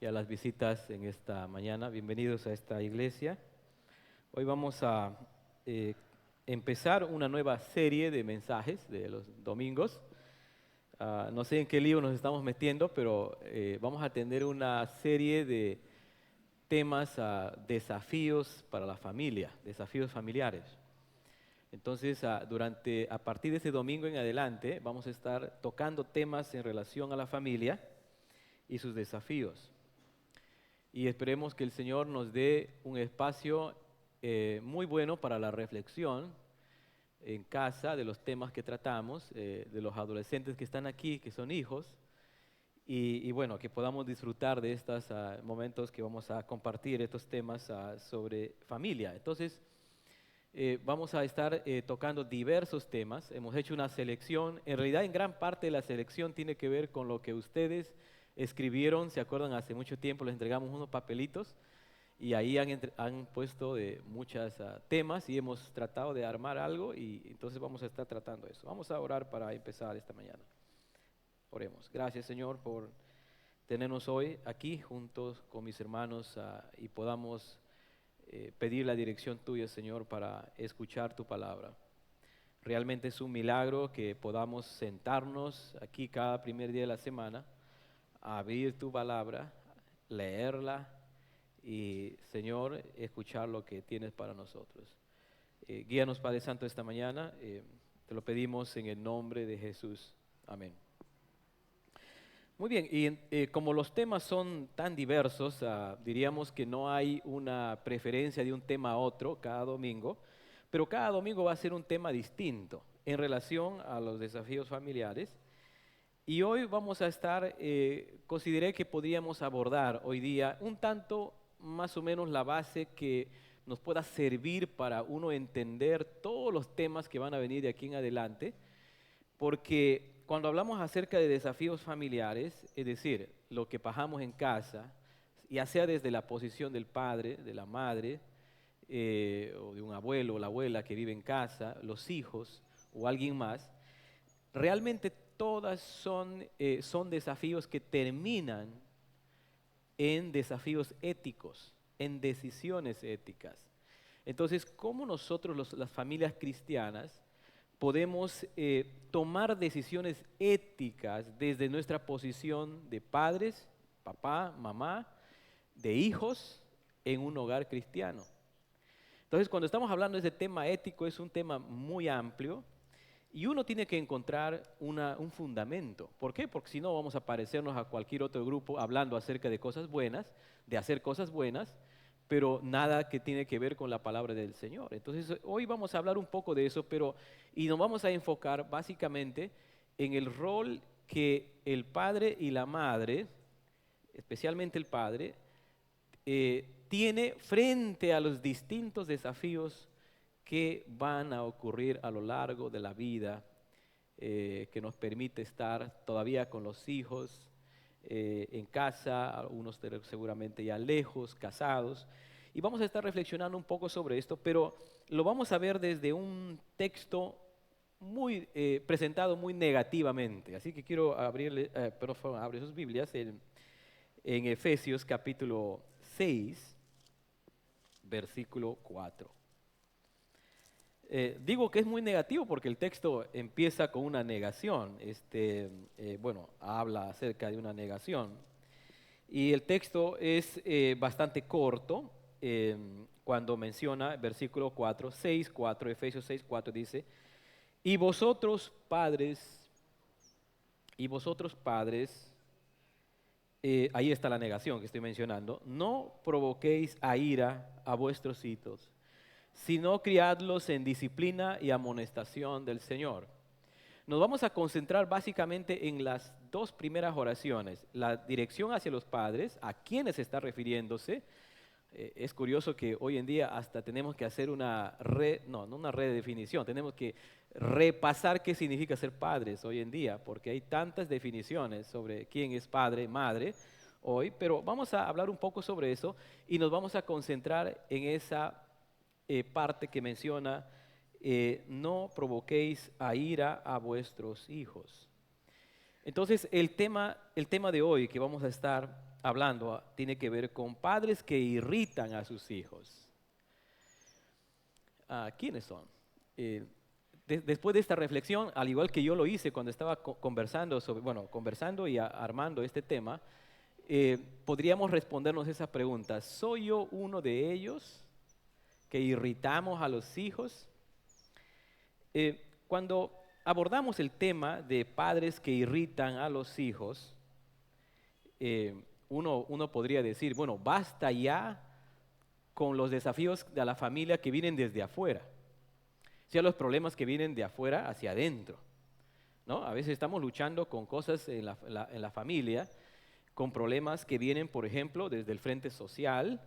y a las visitas en esta mañana. Bienvenidos a esta iglesia. Hoy vamos a eh, empezar una nueva serie de mensajes de los domingos. No sé en qué lío nos estamos metiendo, pero vamos a tener una serie de temas, desafíos para la familia, desafíos familiares. Entonces, a partir de este domingo en adelante, vamos a estar tocando temas en relación a la familia y sus desafíos. Y esperemos que el Señor nos dé un espacio muy bueno para la reflexión en casa de los temas que tratamos, de los adolescentes que están aquí, que son hijos, y bueno, que podamos disfrutar de estos momentos que vamos a compartir, estos temas sobre familia. Entonces, vamos a estar tocando diversos temas. Hemos hecho una selección. En realidad, en gran parte de la selección tiene que ver con lo que ustedes escribieron. ¿Se acuerdan? Hace mucho tiempo les entregamos unos papelitos y ahí han puesto de muchos temas y hemos tratado de armar algo y entonces vamos a estar tratando eso. Vamos a orar para empezar esta mañana. Oremos. Gracias, Señor, por tenernos hoy aquí juntos con mis hermanos y podamos pedir la dirección tuya, Señor, para escuchar tu palabra. Realmente es un milagro que podamos sentarnos aquí cada primer día de la semana, a abrir tu palabra, leerla y, Señor, escuchar lo que tienes para nosotros. Guíanos, Padre Santo, esta mañana. Te lo pedimos en el nombre de Jesús. Amén. Muy bien, y como los temas son tan diversos, diríamos que no hay una preferencia de un tema a otro cada domingo, pero cada domingo va a ser un tema distinto en relación a los desafíos familiares. Y hoy vamos a estar, consideré que podríamos abordar hoy día un tanto más o menos la base que nos pueda servir para uno entender todos los temas que van a venir de aquí en adelante, porque cuando hablamos acerca de desafíos familiares, es decir, lo que pasamos en casa, ya sea desde la posición del padre, de la madre, o de un abuelo o la abuela que vive en casa, los hijos o alguien más, realmente todas son desafíos que terminan en desafíos éticos, en decisiones éticas. Entonces, ¿cómo nosotros, las familias cristianas, podemos tomar decisiones éticas desde nuestra posición de padres, papá, mamá, de hijos en un hogar cristiano? Entonces, cuando estamos hablando de ese tema ético, es un tema muy amplio y uno tiene que encontrar un fundamento. ¿Por qué? Porque si no, vamos a parecernos a cualquier otro grupo hablando acerca de cosas buenas, de hacer cosas buenas, pero nada que tiene que ver con la palabra del Señor. Entonces, hoy vamos a hablar un poco de eso, y nos vamos a enfocar básicamente en el rol que el padre y la madre, especialmente el padre, tiene frente a los distintos desafíos que van a ocurrir a lo largo de la vida, que nos permite estar todavía con los hijos en casa, algunos seguramente ya lejos, casados. Y vamos a estar reflexionando un poco sobre esto, pero lo vamos a ver desde un texto muy presentado muy negativamente. Así que quiero abrirle, por favor, abre sus Biblias en Efesios capítulo 6, versículo 4. Digo que es muy negativo porque el texto empieza con una negación. Bueno, habla acerca de una negación. Y el texto es bastante corto cuando menciona versículo 4, 6, 4, Efesios 6, 4 dice, y vosotros padres, ahí está la negación que estoy mencionando, no provoquéis a ira a vuestros hijos, sino criadlos en disciplina y amonestación del Señor. Nos vamos a concentrar básicamente en las dos primeras oraciones, la dirección hacia los padres, a quienes está refiriéndose. Es curioso que hoy en día hasta tenemos que hacer no una redefinición, tenemos que repasar qué significa ser padres hoy en día, porque hay tantas definiciones sobre quién es padre, madre hoy, pero vamos a hablar un poco sobre eso y nos vamos a concentrar en esa parte que menciona, no provoquéis a ira a vuestros hijos. Entonces, el tema de hoy que vamos a estar hablando tiene que ver con padres que irritan a sus hijos. ¿Quiénes son? Después de esta reflexión, al igual que yo lo hice cuando estaba conversando y armando este tema, podríamos respondernos esa pregunta: ¿soy yo uno de ellos que irritamos a los hijos? Cuando abordamos el tema de padres que irritan a los hijos, uno podría decir, bueno, basta ya con los desafíos de la familia que vienen desde afuera, o sea, los problemas que vienen de afuera hacia adentro, ¿no? A veces estamos luchando con cosas en la familia, con problemas que vienen, por ejemplo, desde el frente social,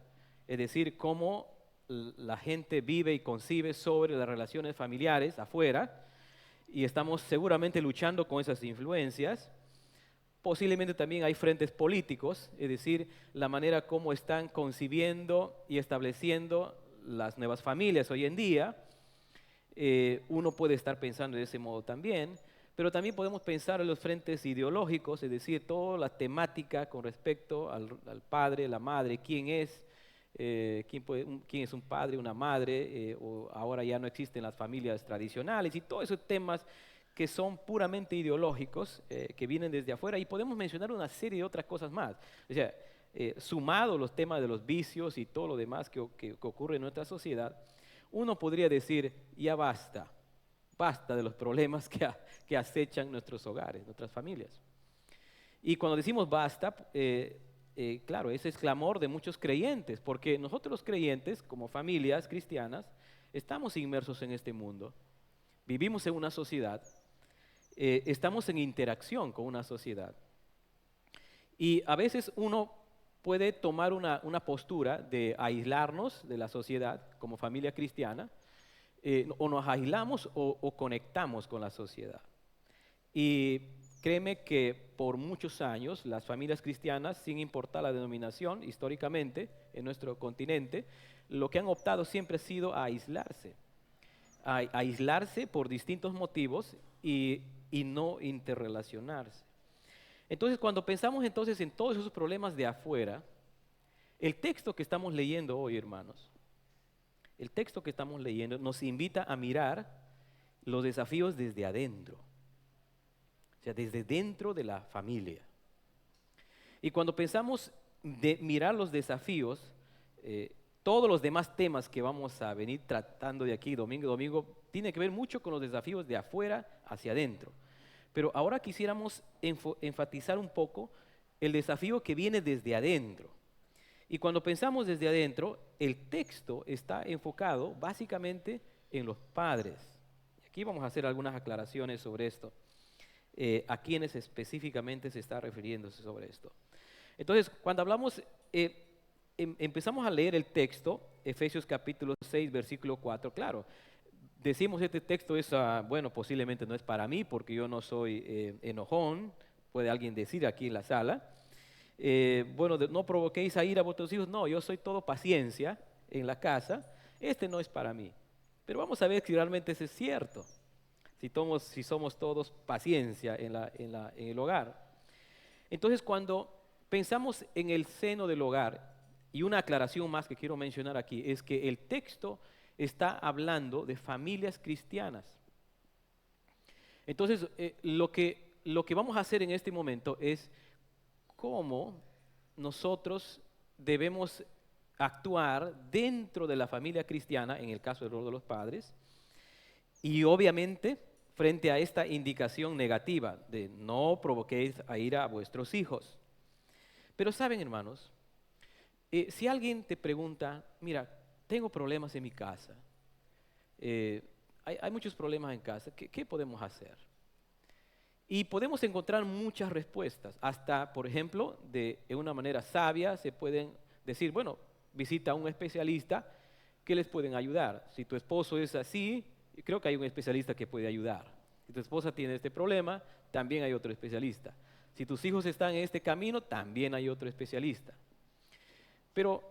es decir, cómo la gente vive y concibe sobre las relaciones familiares afuera, y estamos seguramente luchando con esas influencias. Posiblemente también hay frentes políticos, es decir, la manera como están concibiendo y estableciendo las nuevas familias hoy en día. Uno puede estar pensando de ese modo también, pero también podemos pensar en los frentes ideológicos, es decir, toda la temática con respecto al padre, la madre, quién es, quién es un padre, una madre, o ahora ya no existen las familias tradicionales y todos esos temas que son puramente ideológicos, que vienen desde afuera, y podemos mencionar una serie de otras cosas más. O sea, sumado los temas de los vicios y todo lo demás que ocurre en nuestra sociedad, uno podría decir, ya basta, basta de los problemas que acechan nuestros hogares, nuestras familias. Y cuando decimos basta, claro, ese es clamor de muchos creyentes, porque nosotros los creyentes, como familias cristianas, estamos inmersos en este mundo, vivimos en una sociedad, estamos en interacción con una sociedad. Y a veces uno puede tomar una postura de aislarnos de la sociedad como familia cristiana, o nos aislamos o conectamos con la sociedad. Y créeme que por muchos años las familias cristianas, sin importar la denominación, históricamente en nuestro continente, lo que han optado siempre ha sido a aislarse por distintos motivos y no interrelacionarse. Entonces, cuando pensamos entonces en todos esos problemas de afuera, el texto que estamos leyendo hoy, hermanos, el texto que estamos leyendo nos invita a mirar los desafíos desde adentro, o sea, desde dentro de la familia. Y cuando pensamos de mirar los desafíos, todos los demás temas que vamos a venir tratando de aquí domingo a domingo, tiene que ver mucho con los desafíos de afuera hacia adentro. Pero ahora quisiéramos enfatizar un poco el desafío que viene desde adentro. Y cuando pensamos desde adentro, el texto está enfocado básicamente en los padres. Aquí vamos a hacer algunas aclaraciones sobre esto, a quienes específicamente se está refiriéndose sobre esto. Entonces, cuando hablamos, empezamos a leer el texto, Efesios capítulo 6, versículo 4, claro, decimos este texto es, bueno, posiblemente no es para mí porque yo no soy enojón, puede alguien decir aquí en la sala. Bueno, no provoquéis a ira a vuestros hijos, no, yo soy todo paciencia en la casa, este no es para mí. Pero vamos a ver si realmente eso es cierto, si somos todos paciencia en el hogar. Entonces, cuando pensamos en el seno del hogar, y una aclaración más que quiero mencionar aquí, es que el texto está hablando de familias cristianas. Entonces, lo que vamos a hacer en este momento es cómo nosotros debemos actuar dentro de la familia cristiana, en el caso del rol de los padres, y obviamente frente a esta indicación negativa de no provoquéis a ira a vuestros hijos. Pero saben, hermanos, si alguien te pregunta, mira, tengo problemas en mi casa, hay muchos problemas en casa, ¿qué podemos hacer? Y podemos encontrar muchas respuestas, hasta, por ejemplo, de una manera sabia se pueden decir, bueno, visita a un especialista que les pueden ayudar. Si tu esposo es así, creo que hay un especialista que puede ayudar. Si tu esposa tiene este problema, también hay otro especialista. Si tus hijos están en este camino, también hay otro especialista. Pero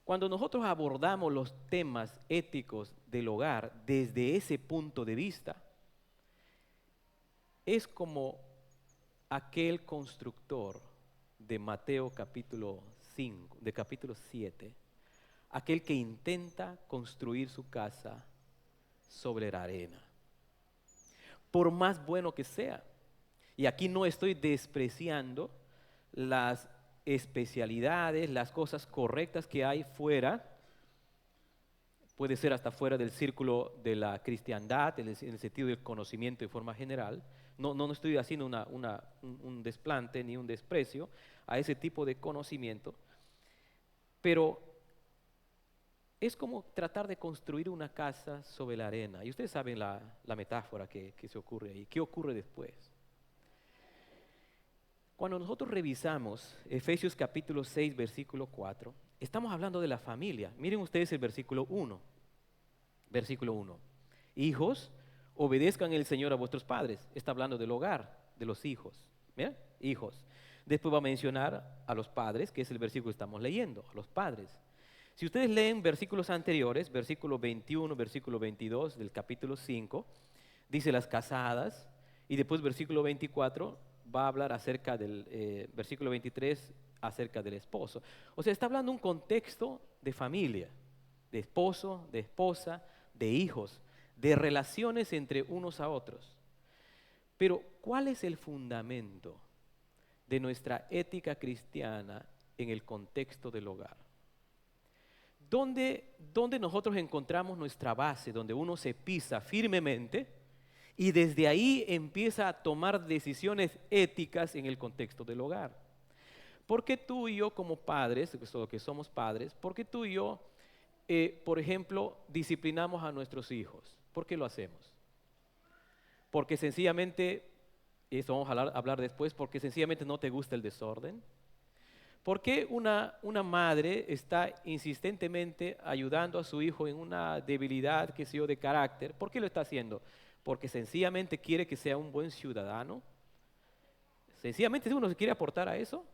cuando nosotros abordamos los temas éticos del hogar desde ese punto de vista, es como aquel constructor de Mateo capítulo 5, de capítulo 7, aquel que intenta construir su casa sobre la arena, por más bueno que sea. Y aquí no estoy despreciando las especialidades, las cosas correctas que hay fuera, puede ser hasta fuera del círculo de la cristiandad, en el sentido del conocimiento de forma general. No estoy haciendo un desplante ni un desprecio a ese tipo de conocimiento, pero es como tratar de construir una casa sobre la arena. Y ustedes saben la metáfora que se ocurre ahí. ¿Qué ocurre después? Cuando nosotros revisamos Efesios capítulo 6, versículo 4, estamos hablando de la familia. Miren ustedes el versículo 1. Versículo 1. Hijos, obedezcan el Señor a vuestros padres. Está hablando del hogar, de los hijos. ¿Bien? Hijos. Después va a mencionar a los padres, que es el versículo que estamos leyendo, a los padres. Si ustedes leen versículos anteriores, versículo 21, versículo 22 del capítulo 5, dice las casadas, y después versículo 24 va a hablar acerca del versículo 23, acerca del esposo. O sea, está hablando un contexto de familia, de esposo, de esposa, de hijos, de relaciones entre unos a otros. Pero, ¿cuál es el fundamento de nuestra ética cristiana en el contexto del hogar? ¿Dónde nosotros encontramos nuestra base, donde uno se pisa firmemente y desde ahí empieza a tomar decisiones éticas en el contexto del hogar? ¿Por qué tú y yo como padres, que somos padres, por qué tú y yo, por ejemplo, disciplinamos a nuestros hijos? ¿Por qué lo hacemos? Porque sencillamente, y eso vamos a hablar después, porque sencillamente no te gusta el desorden. ¿Por qué una madre está insistentemente ayudando a su hijo en una debilidad, qué sé yo, de carácter? ¿Por qué lo está haciendo? Porque sencillamente quiere que sea un buen ciudadano. Sencillamente uno se quiere aportar a eso.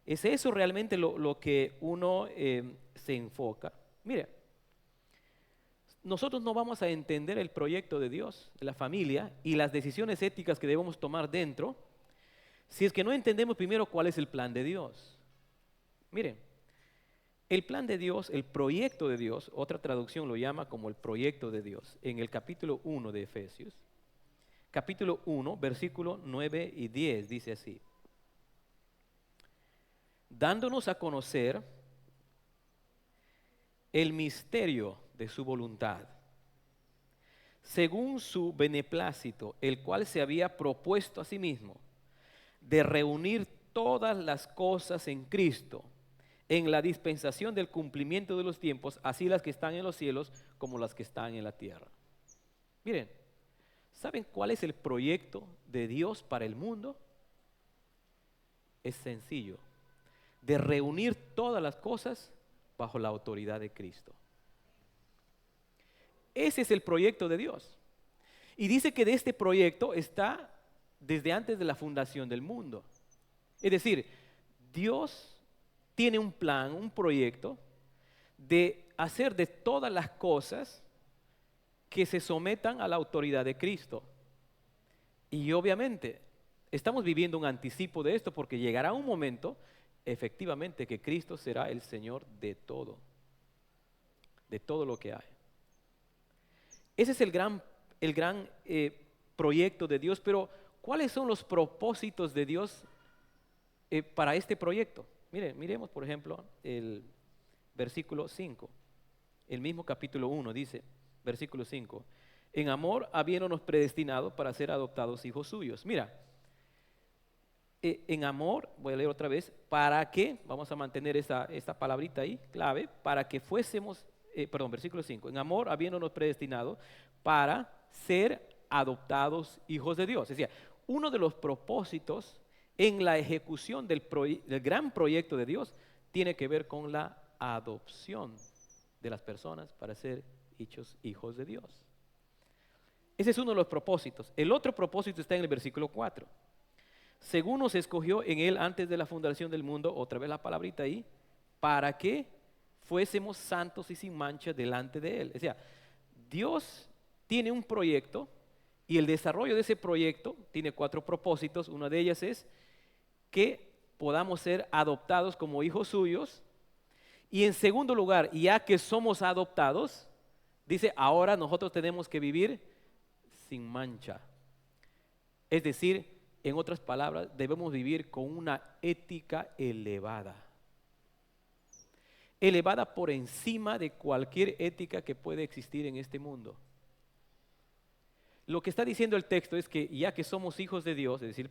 ¿Es eso realmente lo que uno se enfoca? Mire, nosotros no vamos a entender el proyecto de Dios, de la familia y las decisiones éticas que debemos tomar dentro, si es que no entendemos primero cuál es el plan de Dios. Miren, el plan de Dios, el proyecto de Dios, otra traducción lo llama como el proyecto de Dios, en el capítulo 1 de Efesios, capítulo 1, versículos 9 y 10, dice así: dándonos a conocer el misterio de su voluntad, según su beneplácito, el cual se había propuesto a sí mismo, de reunir todas las cosas en Cristo, en la dispensación del cumplimiento de los tiempos, así las que están en los cielos como las que están en la tierra. Miren, ¿saben cuál es el proyecto de Dios para el mundo? Es sencillo: de reunir todas las cosas bajo la autoridad de Cristo. Ese es el proyecto de Dios. Y dice que de este proyecto está desde antes de la fundación del mundo. Es decir, Dios tiene un plan, un proyecto de hacer de todas las cosas que se sometan a la autoridad de Cristo. Y obviamente estamos viviendo un anticipo de esto, porque llegará un momento efectivamente que Cristo será el Señor de todo lo que hay. Ese es el gran proyecto de Dios. Pero ¿cuáles son los propósitos de Dios para este proyecto? Miremos por ejemplo el versículo 5, el mismo capítulo 1 dice, versículo 5: en amor habiéndonos predestinado para ser adoptados hijos suyos. Mira, en amor, voy a leer otra vez, para que, vamos a mantener esta palabrita ahí, clave, para que fuésemos, versículo 5, en amor habiéndonos predestinado para ser adoptados hijos de Dios. Es decir, uno de los propósitos en la ejecución del gran proyecto de Dios tiene que ver con la adopción de las personas para ser hechos hijos de Dios. Ese es uno de los propósitos. El otro propósito está en el versículo 4. Según nos escogió en Él antes de la fundación del mundo, otra vez la palabrita ahí, para que fuésemos santos y sin mancha delante de Él. O sea, Dios tiene un proyecto y el desarrollo de ese proyecto tiene 4 propósitos. Una de ellas es que podamos ser adoptados como hijos suyos. Y en segundo lugar, ya que somos adoptados, dice, ahora nosotros tenemos que vivir sin mancha. Es decir, en otras palabras, debemos vivir con una ética elevada. Elevada por encima de cualquier ética que puede existir en este mundo. Lo que está diciendo el texto es que ya que somos hijos de Dios, es decir,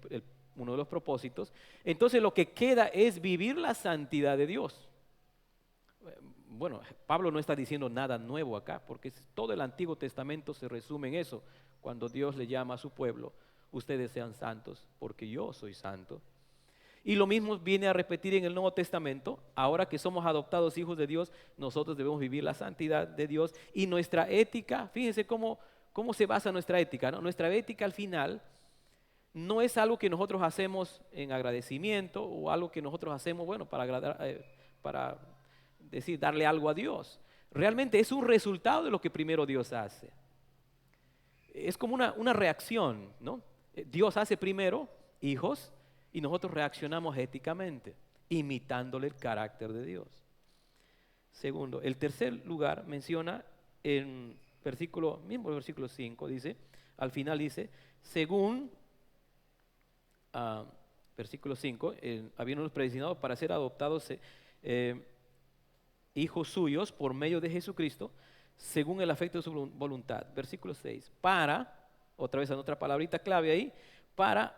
uno de los propósitos, entonces lo que queda es vivir la santidad de Dios. Bueno, Pablo no está diciendo nada nuevo acá, porque todo el Antiguo Testamento se resume en eso. Cuando Dios le llama a su pueblo, ustedes sean santos, porque yo soy santo. Y lo mismo viene a repetir en el Nuevo Testamento. Ahora que somos adoptados hijos de Dios, nosotros debemos vivir la santidad de Dios. Y nuestra ética, fíjense cómo se basa nuestra ética, ¿no? Nuestra ética al final no es algo que nosotros hacemos en agradecimiento o algo que nosotros hacemos, bueno, para agradar, para decir, darle algo a Dios. Realmente es un resultado de lo que primero Dios hace. Es como una reacción, ¿no? Dios hace primero, hijos, y nosotros reaccionamos éticamente, imitándole el carácter de Dios. Segundo, el tercer lugar menciona en mismo el versículo 5, dice, al final dice, según, versículo 5, habiéndonos predestinado para ser adoptados hijos suyos por medio de Jesucristo, según el afecto de su voluntad. Versículo 6, otra vez en otra palabrita clave ahí, para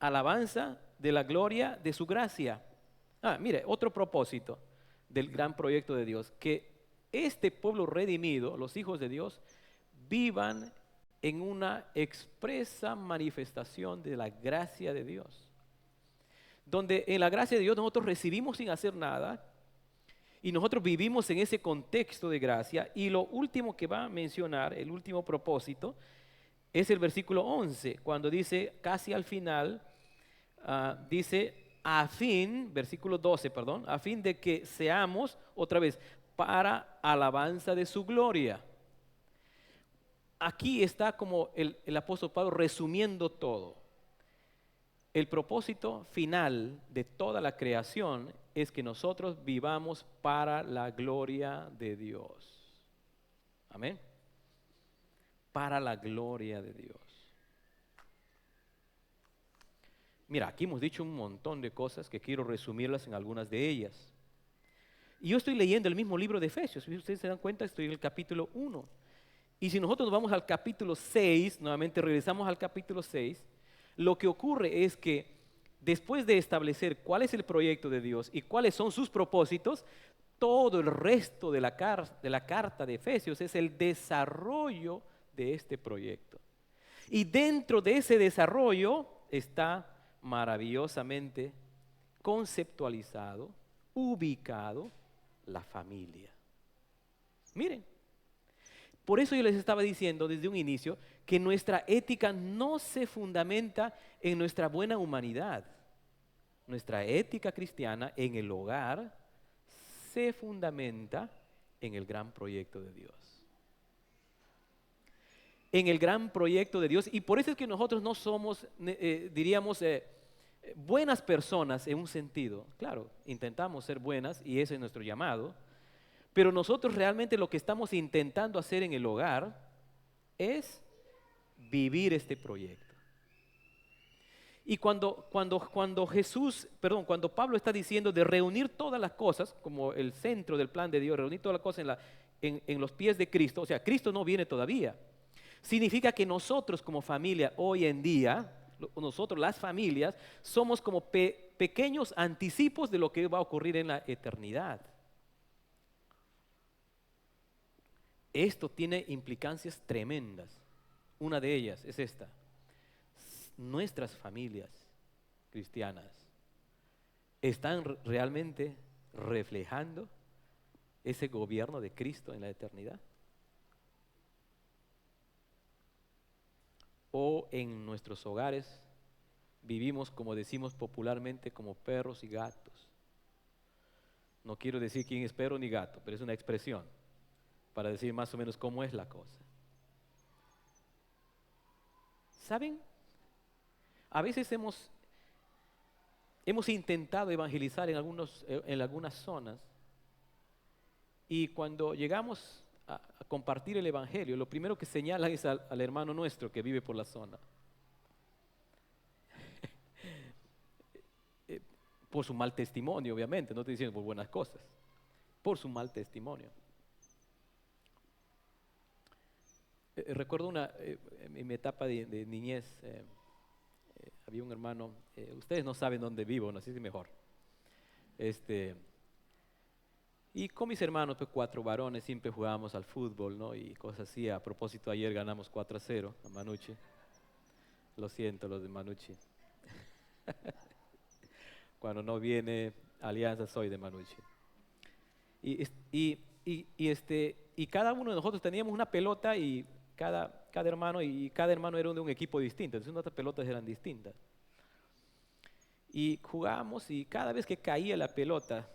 alabanza de la gloria de su gracia. Mire, otro propósito del gran proyecto de Dios, que este pueblo redimido, los hijos de Dios, vivan en una expresa manifestación de la gracia de Dios. Donde en la gracia de Dios nosotros recibimos sin hacer nada y nosotros vivimos en ese contexto de gracia. Y lo último que va a mencionar, el último propósito, es el versículo 11, cuando dice casi al final, dice versículo 12, perdón, a fin de que seamos, otra vez, para alabanza de su gloria. Aquí está como el apóstol Pablo resumiendo todo. El propósito final de toda la creación es que nosotros vivamos para la gloria de Dios. Amén. Para la gloria de Dios. Mira, aquí hemos dicho un montón de cosas que quiero resumirlas en algunas de ellas. Y yo estoy leyendo el mismo libro de Efesios. Si ustedes se dan cuenta, estoy en el capítulo 1. Y si nosotros nos vamos al capítulo 6, nuevamente regresamos al capítulo 6, lo que ocurre es que después de establecer cuál es el proyecto de Dios y cuáles son sus propósitos, todo el resto de la carta de Efesios es el desarrollo de este proyecto. Y dentro de ese desarrollo está maravillosamente conceptualizado, ubicado, la familia. Miren, por eso yo les estaba diciendo desde un inicio que nuestra ética no se fundamenta en nuestra buena humanidad. Nuestra ética cristiana en el hogar se fundamenta en el gran proyecto de Dios. En el gran proyecto de Dios. Y por eso es que nosotros no somos, diríamos, buenas personas en un sentido. Claro, intentamos ser buenas y ese es nuestro llamado. Pero nosotros realmente lo que estamos intentando hacer en el hogar es vivir este proyecto. Y cuando Pablo está diciendo de reunir todas las cosas, como el centro del plan de Dios, reunir todas las cosas en los pies de Cristo, o sea, Cristo no viene todavía. Significa que nosotros como familia hoy en día, nosotros las familias, somos como pequeños anticipos de lo que va a ocurrir en la eternidad. Esto tiene implicancias tremendas. Una de ellas es esta. Nuestras familias cristianas están realmente reflejando ese gobierno de Cristo en la eternidad. O en nuestros hogares vivimos, como decimos popularmente, como perros y gatos. No quiero decir quién es perro ni gato, pero es una expresión para decir más o menos cómo es la cosa. ¿Saben? A veces hemos hemos intentado evangelizar en algunas zonas, y cuando llegamos a compartir el evangelio, lo primero que señalan es al hermano nuestro que vive por la zona. Por su mal testimonio, obviamente, no estoy diciendo por buenas cosas, por su mal testimonio. Recuerdo en mi etapa de niñez, había un hermano, ustedes no saben dónde vivo, no sé si mejor. Y con mis hermanos, pues 4 varones, siempre jugábamos al fútbol, ¿no? Y cosas así. A propósito, ayer ganamos 4-0 a Manucci. Lo siento, los de Manucci. Cuando no viene Alianza, soy de Manucci. Y cada uno de nosotros teníamos una pelota, y cada hermano era de un equipo distinto. Entonces nuestras pelotas eran distintas. Y jugábamos, y cada vez que caía la pelota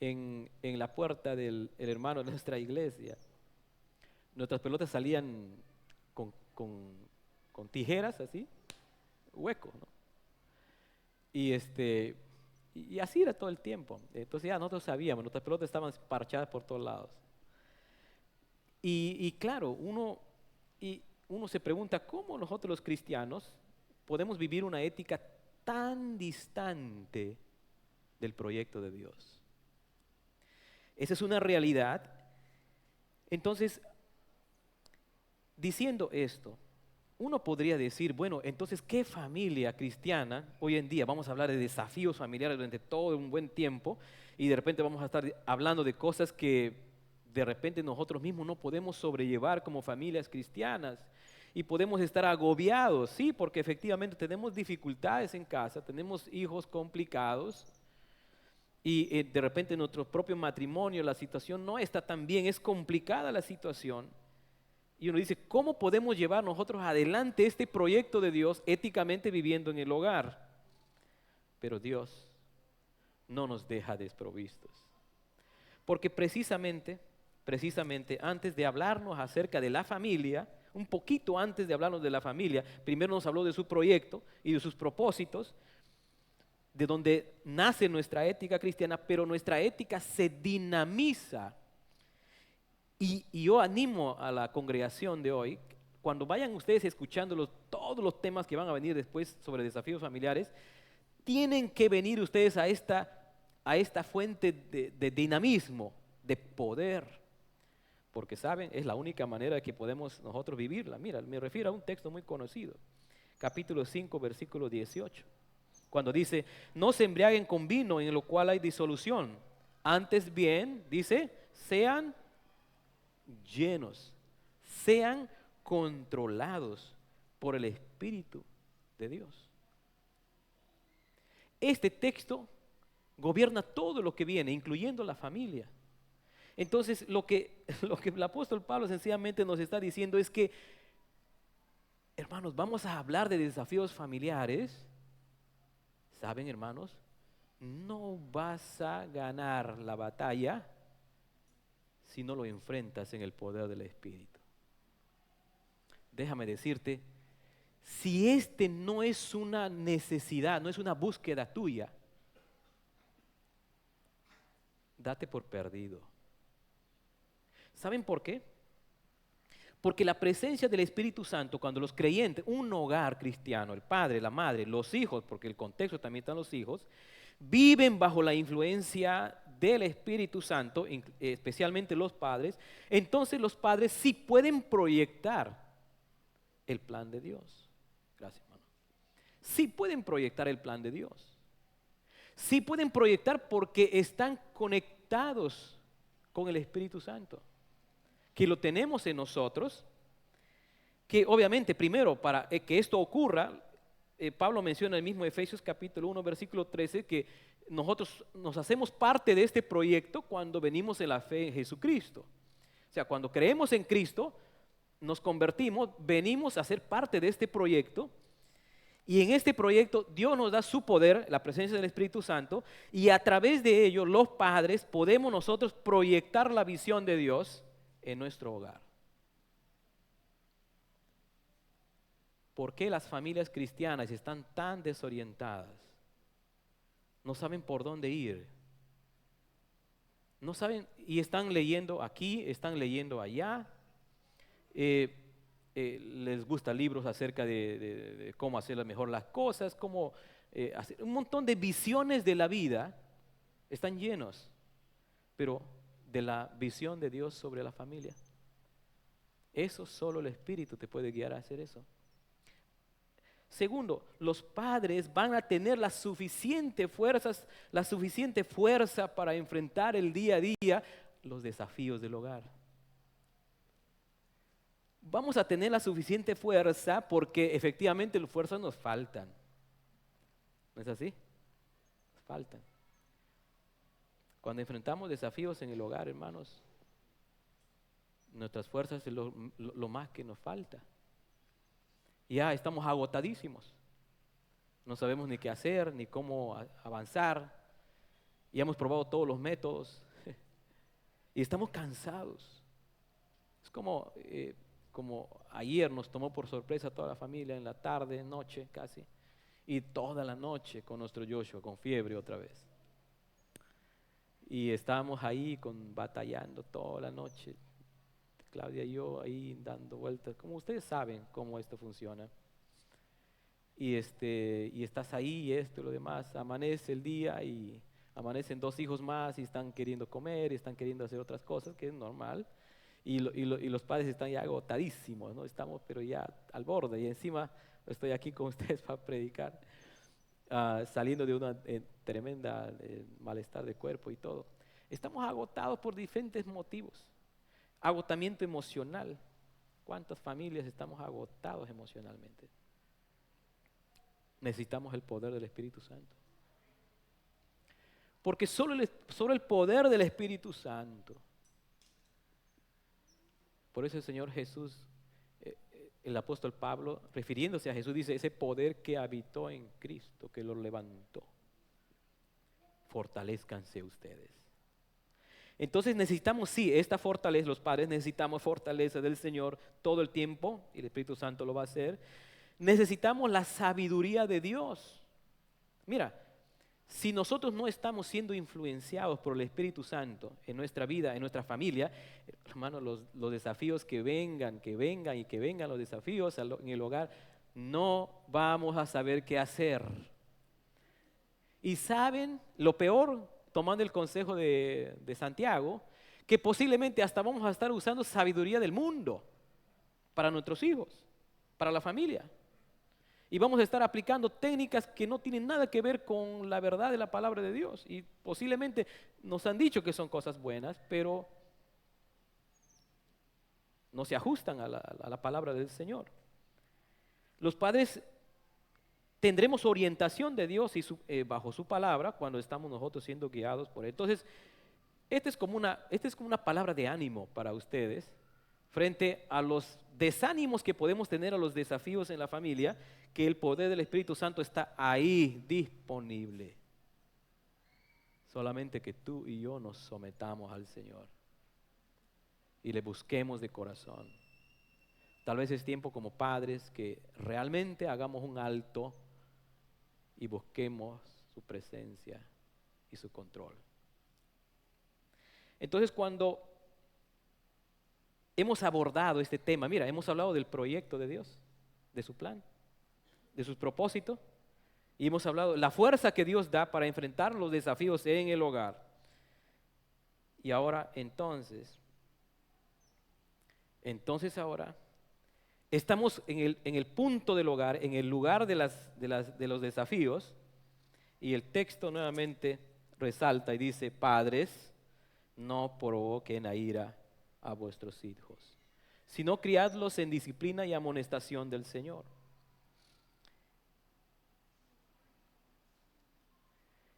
en la puerta del hermano de nuestra iglesia, nuestras pelotas salían con tijeras así, huecos, ¿no? Y así era todo el tiempo. Entonces ya nosotros sabíamos, nuestras pelotas estaban parchadas por todos lados. Y claro, uno se pregunta cómo nosotros los cristianos podemos vivir una ética tan distante del proyecto de Dios. Esa es una realidad. Entonces, diciendo esto, uno podría decir, bueno, entonces, ¿qué familia cristiana hoy en día? Vamos a hablar de desafíos familiares durante todo un buen tiempo, y de repente vamos a estar hablando de cosas que de repente nosotros mismos no podemos sobrellevar como familias cristianas, y podemos estar agobiados, sí, porque efectivamente tenemos dificultades en casa, tenemos hijos complicados, y de repente en nuestro propio matrimonio la situación no está tan bien, es complicada la situación. Y uno dice, ¿cómo podemos llevar nosotros adelante este proyecto de Dios éticamente viviendo en el hogar? Pero Dios no nos deja desprovistos. Porque precisamente antes de hablarnos acerca de la familia, un poquito antes de hablarnos de la familia, primero nos habló de su proyecto y de sus propósitos, de donde nace nuestra ética cristiana, pero nuestra ética se dinamiza. Y yo animo a la congregación de hoy, cuando vayan ustedes escuchando todos los temas que van a venir después sobre desafíos familiares, tienen que venir ustedes a esta fuente de dinamismo, de poder, porque saben, es la única manera que podemos nosotros vivirla. Mira, me refiero a un texto muy conocido, capítulo 5, versículo 18, cuando dice, no se embriaguen con vino en lo cual hay disolución, antes bien, dice, sean llenos, sean controlados por el Espíritu de Dios. Este texto gobierna todo lo que viene, incluyendo la familia. Entonces, lo que el apóstol Pablo sencillamente nos está diciendo es que, hermanos, vamos a hablar de desafíos familiares. ¿Saben, hermanos? No vas a ganar la batalla si no lo enfrentas en el poder del Espíritu. Déjame decirte, si no es una necesidad, no es una búsqueda tuya, date por perdido. ¿Saben por qué? Porque la presencia del Espíritu Santo, cuando los creyentes, un hogar cristiano, el padre, la madre, los hijos, porque el contexto también están los hijos, viven bajo la influencia del Espíritu Santo, especialmente los padres, entonces los padres sí pueden proyectar el plan de Dios. Gracias, hermano. Sí pueden proyectar el plan de Dios. Sí pueden proyectar porque están conectados con el Espíritu Santo, que lo tenemos en nosotros, que obviamente primero para que esto ocurra, Pablo menciona en el mismo Efesios capítulo 1 versículo 13 que nosotros nos hacemos parte de este proyecto cuando venimos en la fe en Jesucristo. O sea, cuando creemos en Cristo, nos convertimos, venimos a ser parte de este proyecto, y en este proyecto Dios nos da su poder, la presencia del Espíritu Santo, y a través de ello los padres podemos nosotros proyectar la visión de Dios en nuestro hogar. ¿Por qué las familias cristianas están tan desorientadas? no saben por dónde ir. No saben, y están leyendo aquí, están leyendo allá. Les gustan libros acerca de cómo hacer mejor las cosas, cómo hacer un montón de visiones de la vida. Están llenos, pero de la visión de Dios sobre la familia. Eso solo el Espíritu te puede guiar a hacer eso. Segundo, los padres van a tener la suficiente fuerza para enfrentar el día a día los desafíos del hogar. Vamos a tener la suficiente fuerza porque efectivamente las fuerzas nos faltan. ¿No es así? Nos faltan. Cuando enfrentamos desafíos en el hogar, hermanos, nuestras fuerzas es lo más que nos falta. Ya estamos agotadísimos. No sabemos ni qué hacer, ni cómo avanzar. Ya hemos probado todos los métodos. Y estamos cansados. Es como ayer nos tomó por sorpresa a toda la familia en la tarde, noche casi. Y toda la noche con nuestro Joshua, con fiebre otra vez. Y estábamos ahí batallando toda la noche. Claudia y yo ahí dando vueltas, como ustedes saben cómo esto funciona. Y estás ahí y esto y lo demás, amanece el día y amanecen 2 hijos más y están queriendo comer y están queriendo hacer otras cosas, que es normal. Y los padres están ya agotadísimos, ¿no? Estamos pero ya al borde y encima estoy aquí con ustedes para predicar, saliendo de una tremenda malestar de cuerpo y todo. Estamos agotados por diferentes motivos. Agotamiento emocional. ¿Cuántas familias estamos agotados emocionalmente? Necesitamos el poder del Espíritu Santo. Porque solo el poder del Espíritu Santo. Por eso el Señor Jesús, el apóstol Pablo, refiriéndose a Jesús, dice, ese poder que habitó en Cristo, que lo levantó. Fortalezcanse ustedes. Entonces necesitamos, sí, esta fortaleza, los padres necesitamos fortaleza del Señor todo el tiempo, y el Espíritu Santo lo va a hacer. Necesitamos la sabiduría de Dios. Mira, si nosotros no estamos siendo influenciados por el Espíritu Santo en nuestra vida, en nuestra familia, hermanos, los desafíos que vengan los desafíos en el hogar, no vamos a saber qué hacer. Y saben, lo peor, tomando el consejo de Santiago, que posiblemente hasta vamos a estar usando sabiduría del mundo para nuestros hijos, para la familia. Y vamos a estar aplicando técnicas que no tienen nada que ver con la verdad de la palabra de Dios. Y posiblemente nos han dicho que son cosas buenas, pero no se ajustan a la palabra del Señor. Los padres tendremos orientación de Dios bajo su palabra cuando estamos nosotros siendo guiados por Él. Entonces, esta es como una palabra de ánimo para ustedes frente a los desánimos que podemos tener, a los desafíos en la familia, que el poder del Espíritu Santo está ahí disponible. Solamente que tú y yo nos sometamos al Señor y le busquemos de corazón. Tal vez es tiempo como padres que realmente hagamos un alto y busquemos su presencia y su control. Entonces, cuando hemos abordado este tema, mira, hemos hablado del proyecto de Dios, de su plan, de sus propósitos, y hemos hablado de la fuerza que Dios da para enfrentar los desafíos en el hogar. Y ahora, entonces ahora estamos en el punto del hogar, en el lugar de los desafíos, y el texto nuevamente resalta y dice, padres, no provoquen a ira a vuestros hijos, sino criadlos en disciplina y amonestación del Señor.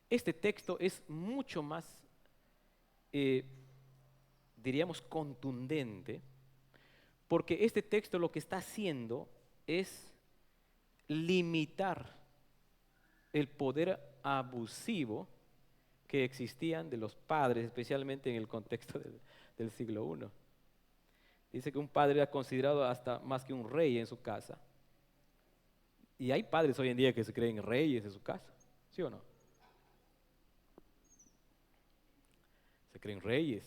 Este texto es mucho más, diríamos, contundente, porque este texto lo que está haciendo es limitar el poder abusivo que existían de los padres, especialmente en el contexto del siglo I. Dice que un padre era considerado hasta más que un rey en su casa. Y hay padres hoy en día que se creen reyes en su casa, ¿sí o no? creen reyes.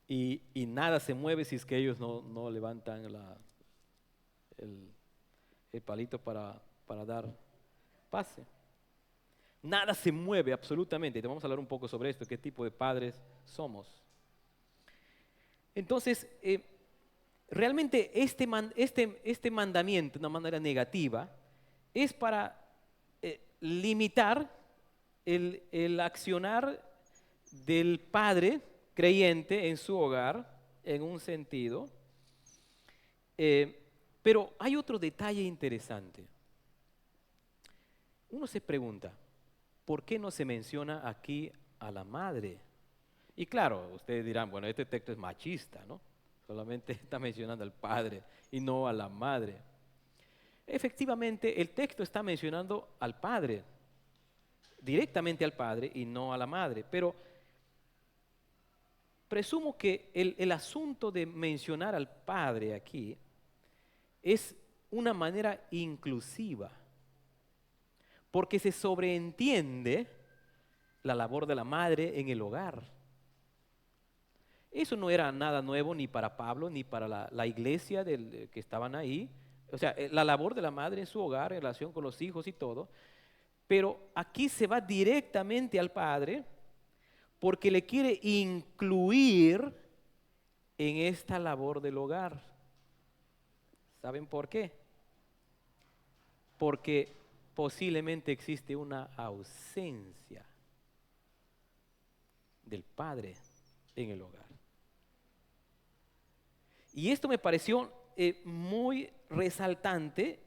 Y nada se mueve si es que ellos no levantan el, el palito para dar pase. Nada se mueve absolutamente. Te vamos a hablar un poco sobre esto, qué tipo de padres somos. Entonces, realmente este mandamiento, de una manera negativa, es para limitar el accionar del padre creyente en su hogar, en un sentido. Pero hay otro detalle interesante. Uno se pregunta, ¿por qué no se menciona aquí a la madre? Y claro, ustedes dirán, bueno, este texto es machista, ¿no? Solamente está mencionando al padre y no a la madre. Efectivamente, el texto está mencionando al padre, directamente al padre y no a la madre. Pero presumo que el asunto de mencionar al padre aquí es una manera inclusiva, porque se sobreentiende la labor de la madre en el hogar. Eso no era nada nuevo ni para Pablo ni para la iglesia que estaban ahí. O sea, la labor de la madre en su hogar en relación con los hijos y todo. Pero aquí se va directamente al padre porque le quiere incluir en esta labor del hogar. ¿Saben por qué? Porque posiblemente existe una ausencia del padre en el hogar. Y esto me pareció muy resaltante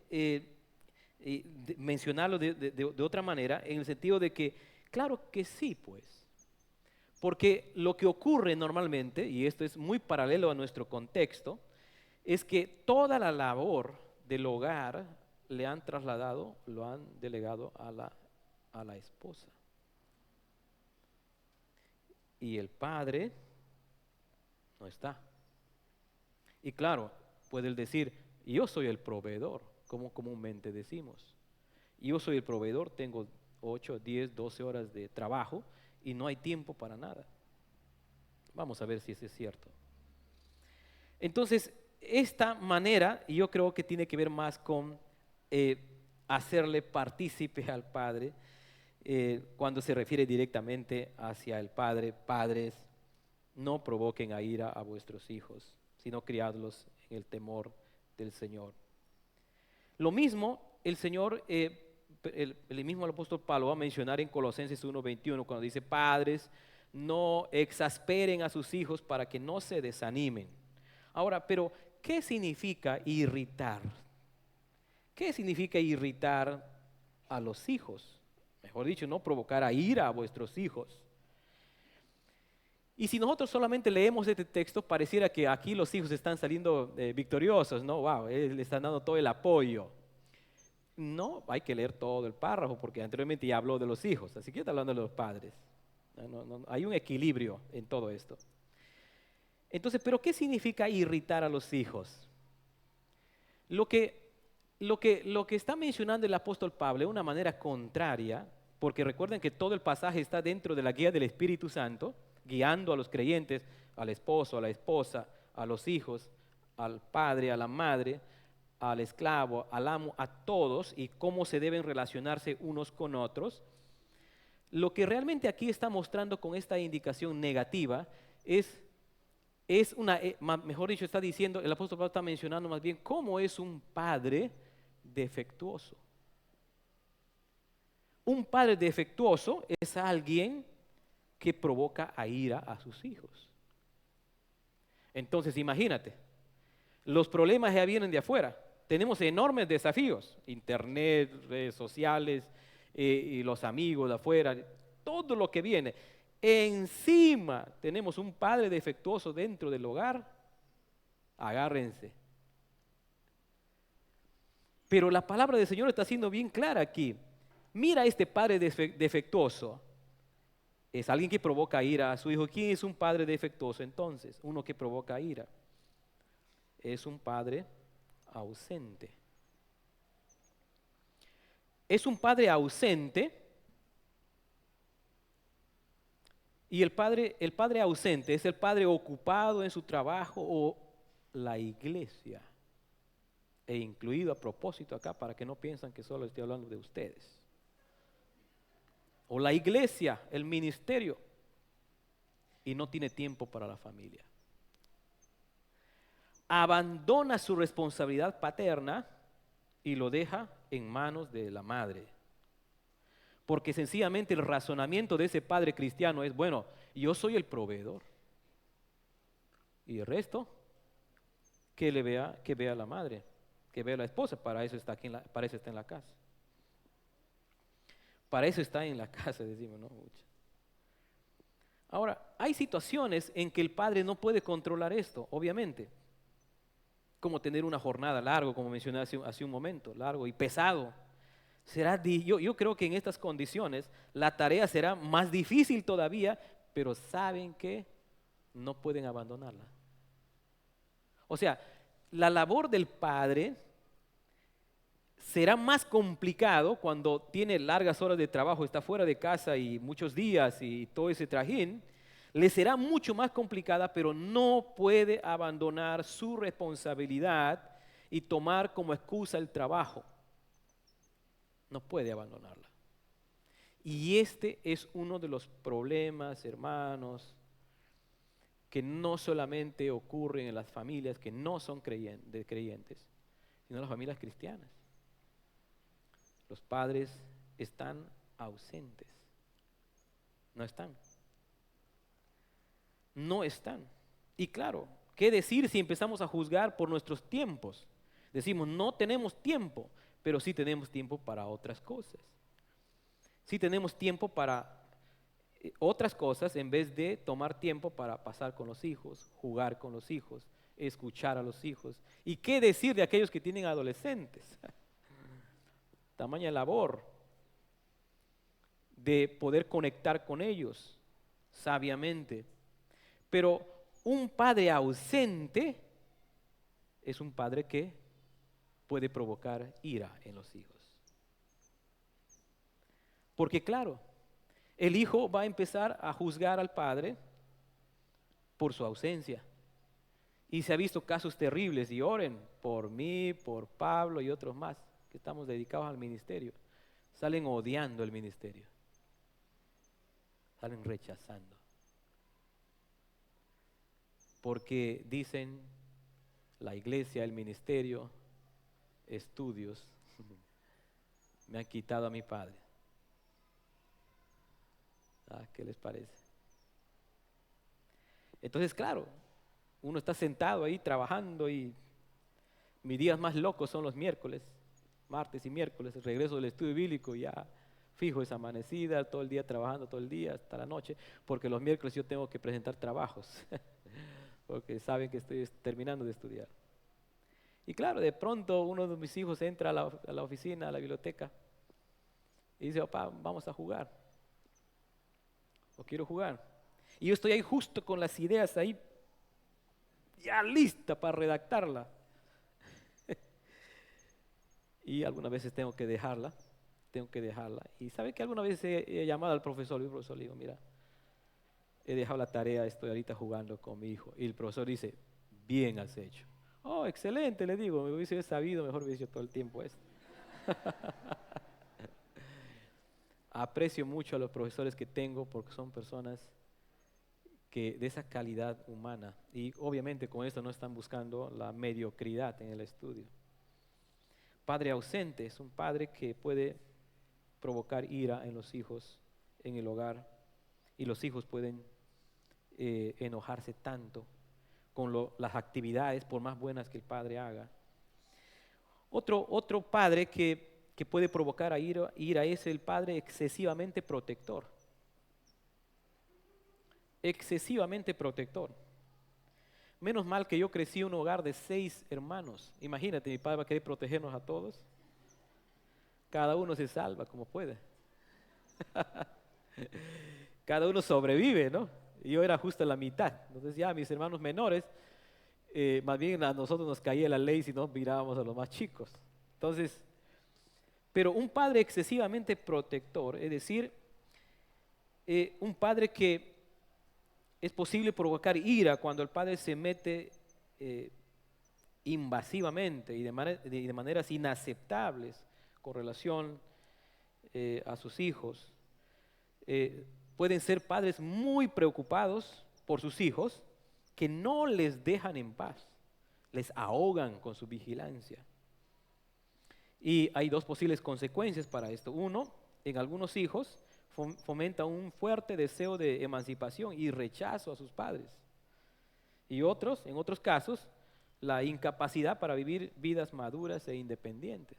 mencionarlo de otra manera, en el sentido de que, claro que sí, pues. Porque lo que ocurre normalmente, y esto es muy paralelo a nuestro contexto, es que toda la labor del hogar le han trasladado, lo han delegado a la esposa. Y el padre no está. Y claro, puede él decir, yo soy el proveedor, como comúnmente decimos. Yo soy el proveedor, tengo 8, 10, 12 horas de trabajo y no hay tiempo para nada. Vamos a ver si eso es cierto. Entonces, esta manera yo creo que tiene que ver más con hacerle partícipe al Padre cuando se refiere directamente hacia el Padre. Padres, no provoquen a ira a vuestros hijos, sino criadlos en el temor del Señor. Lo mismo el Señor, el mismo apóstol Pablo va a mencionar en Colosenses 1:21 cuando dice, padres, no exasperen a sus hijos para que no se desanimen. Ahora, pero ¿qué significa irritar? ¿Qué significa irritar a los hijos? Mejor dicho, no provocar a ira a vuestros hijos. Y si nosotros solamente leemos este texto, pareciera que aquí los hijos están saliendo victoriosos, ¿no? Wow, le están dando todo el apoyo. No, hay que leer todo el párrafo porque anteriormente ya habló de los hijos, así que está hablando de los padres. Hay un equilibrio en todo esto. Entonces, ¿pero qué significa irritar a los hijos? Lo que está mencionando el apóstol Pablo de una manera contraria, porque recuerden que todo el pasaje está dentro de la guía del Espíritu Santo, guiando a los creyentes, al esposo, a la esposa, a los hijos, al padre, a la madre, al esclavo, al amo, a todos y cómo se deben relacionarse unos con otros. Lo que realmente aquí está mostrando con esta indicación negativa es mejor dicho, está diciendo, el apóstol Pablo está mencionando más bien cómo es un padre defectuoso. Un padre defectuoso es alguien que provoca a ira a sus hijos. Entonces, imagínate, los problemas ya vienen de afuera. Tenemos enormes desafíos, internet, redes sociales, y los amigos de afuera, todo lo que viene. Encima tenemos un padre defectuoso dentro del hogar, agárrense. Pero la palabra del Señor está siendo bien clara aquí. Mira este padre defectuoso. Es alguien que provoca ira a su hijo. ¿Quién es un padre defectuoso entonces? Uno que provoca ira. Es un padre ausente. Es un padre ausente Y el padre ausente es el padre ocupado en su trabajo o la iglesia. E incluido a propósito acá para que no piensen que solo estoy hablando de ustedes. O la iglesia, el ministerio, y no tiene tiempo para la familia. Abandona su responsabilidad paterna y lo deja en manos de la madre. Porque sencillamente el razonamiento de ese padre cristiano es, bueno, yo soy el proveedor. Y el resto, que vea la madre, que vea la esposa, para eso está para eso está en la casa. Para eso está en la casa, decimos, ¿no? Ahora, hay situaciones en que el padre no puede controlar esto, obviamente. Como tener una jornada larga, como mencioné hace un momento, largo y pesado. Yo creo que en estas condiciones la tarea será más difícil todavía, pero saben que no pueden abandonarla. O sea, la labor del padre será más complicado cuando tiene largas horas de trabajo, está fuera de casa y muchos días y todo ese trajín. Le será mucho más complicada, pero no puede abandonar su responsabilidad y tomar como excusa el trabajo. No puede abandonarla. Y este es uno de los problemas, hermanos, que no solamente ocurren en las familias que no son creyentes, sino en las familias cristianas. Los padres están ausentes. No están. No están. Y claro, ¿qué decir si empezamos a juzgar por nuestros tiempos? Decimos, no tenemos tiempo, pero sí tenemos tiempo para otras cosas. Sí tenemos tiempo para otras cosas en vez de tomar tiempo para pasar con los hijos, jugar con los hijos, escuchar a los hijos. ¿Y qué decir de aquellos que tienen adolescentes? Tamaña labor de poder conectar con ellos sabiamente. Pero un padre ausente es un padre que puede provocar ira en los hijos. Porque claro, el hijo va a empezar a juzgar al padre por su ausencia. Y se ha visto casos terribles, y oren por mí, por Pablo y otros más que estamos dedicados al ministerio. Salen odiando el ministerio. Salen rechazando. Porque dicen, la iglesia, el ministerio, estudios, me han quitado a mi padre. ¿Qué les parece? Entonces, claro, uno está sentado ahí trabajando y mis días más locos son los miércoles, martes y miércoles, el regreso del estudio bíblico, ya fijo, es amanecida, todo el día trabajando, todo el día hasta la noche, porque los miércoles yo tengo que presentar trabajos, porque saben que estoy terminando de estudiar. Y claro, de pronto uno de mis hijos entra a la oficina, a la biblioteca, y dice, papá, vamos a jugar, o quiero jugar. Y yo estoy ahí justo con las ideas ahí, ya lista para redactarla. Y algunas veces tengo que dejarla. Y sabe que alguna vez he llamado al profesor y el profesor le digo, mira, he dejado la tarea, estoy ahorita jugando con mi hijo. Y el profesor dice, bien has hecho. Oh, excelente, le digo, me hubiese sabido, mejor hubiese hecho todo el tiempo esto. Aprecio mucho a los profesores que tengo porque son personas que de esa calidad humana, y obviamente con esto no están buscando la mediocridad en el estudio. Padre ausente es un padre que puede provocar ira en los hijos, en el hogar, y los hijos pueden enojarse tanto con las actividades, por más buenas que el padre haga. Otro padre que puede provocar ira es el padre excesivamente protector. Excesivamente protector. Menos mal que yo crecí en un hogar de 6 hermanos. Imagínate, mi padre va a querer protegernos a todos. Cada uno se salva como puede. Cada uno sobrevive, ¿no? Yo era justo la mitad. Entonces ya mis hermanos menores, más bien a nosotros nos caía la ley si no mirábamos a los más chicos. Entonces, pero un padre excesivamente protector, es decir, un padre que es posible provocar ira cuando el padre se mete invasivamente y de maneras inaceptables con relación a sus hijos. Pueden ser padres muy preocupados por sus hijos que no les dejan en paz, les ahogan con su vigilancia. Y hay dos posibles consecuencias para esto. Uno, en algunos hijos fomenta un fuerte deseo de emancipación y rechazo a sus padres. Y otros, en otros casos, la incapacidad para vivir vidas maduras e independientes.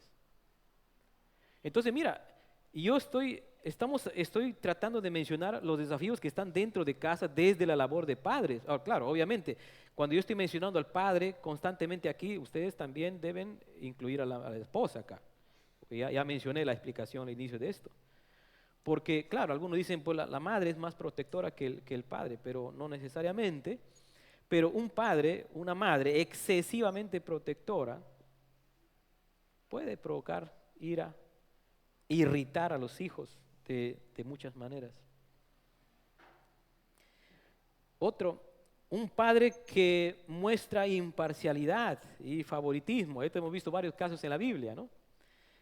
Entonces, mira, estoy tratando de mencionar los desafíos que están dentro de casa desde la labor de padres. Ahora, claro, obviamente, cuando yo estoy mencionando al padre constantemente aquí, ustedes también deben incluir a la esposa acá. Porque ya mencioné la explicación al inicio de esto. Porque, claro, algunos dicen, pues la madre es más protectora que el padre, pero no necesariamente. Pero un padre, una madre excesivamente protectora puede provocar ira, irritar a los hijos de muchas maneras. Otro, un padre que muestra imparcialidad y favoritismo. Esto hemos visto varios casos en la Biblia, ¿no?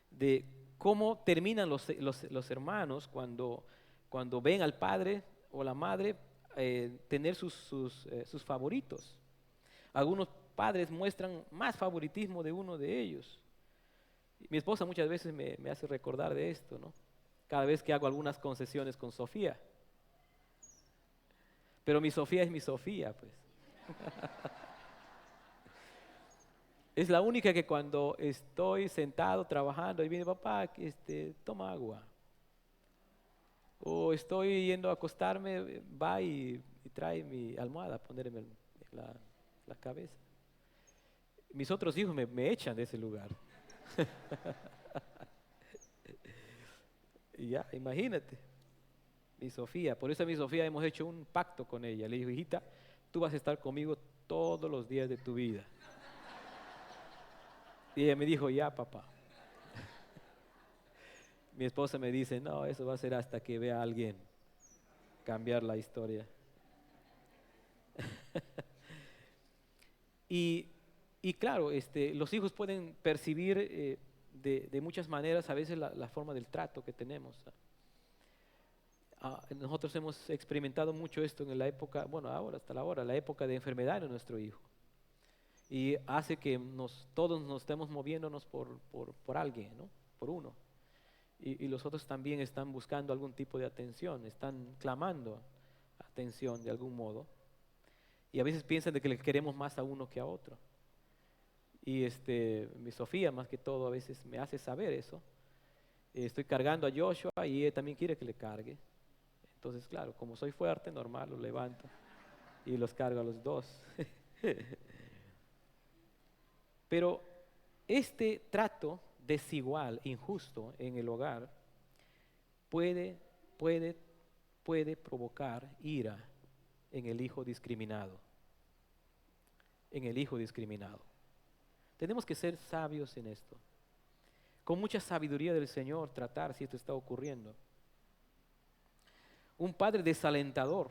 De cómo terminan los hermanos cuando ven al padre o la madre tener sus favoritos. Algunos padres muestran más favoritismo de uno de ellos. Mi esposa muchas veces me hace recordar de esto, ¿no? Cada vez que hago algunas concesiones con Sofía. Pero mi Sofía es mi Sofía, pues. Es la única que cuando estoy sentado trabajando y viene papá, toma agua. O estoy yendo a acostarme, va y trae mi almohada a ponerme en la cabeza. Mis otros hijos me echan de ese lugar. Y ya, imagínate. Mi Sofía, por eso a mi Sofía hemos hecho un pacto con ella. Le dijo, hijita, tú vas a estar conmigo todos los días de tu vida. Y ella me dijo, ya papá. Mi esposa me dice, no, eso va a ser hasta que vea a alguien cambiar la historia. Y claro, los hijos pueden percibir de muchas maneras a veces la forma del trato que tenemos. Nosotros hemos experimentado mucho esto en la época, bueno, ahora, hasta la hora, la época de enfermedad de nuestro hijo. Y hace que todos nos estemos moviéndonos por alguien, ¿no? Por uno. Y los otros también están buscando algún tipo de atención, están clamando atención de algún modo. Y a veces piensan de que le queremos más a uno que a otro. Y mi Sofía, más que todo, a veces me hace saber eso. Estoy cargando a Joshua y ella también quiere que le cargue. Entonces, claro, como soy fuerte, normal, los levanto y los cargo a los dos. Pero este trato desigual, injusto en el hogar, puede provocar ira en el hijo discriminado. En el hijo discriminado. Tenemos que ser sabios en esto. Con mucha sabiduría del Señor tratar si esto está ocurriendo. Un padre desalentador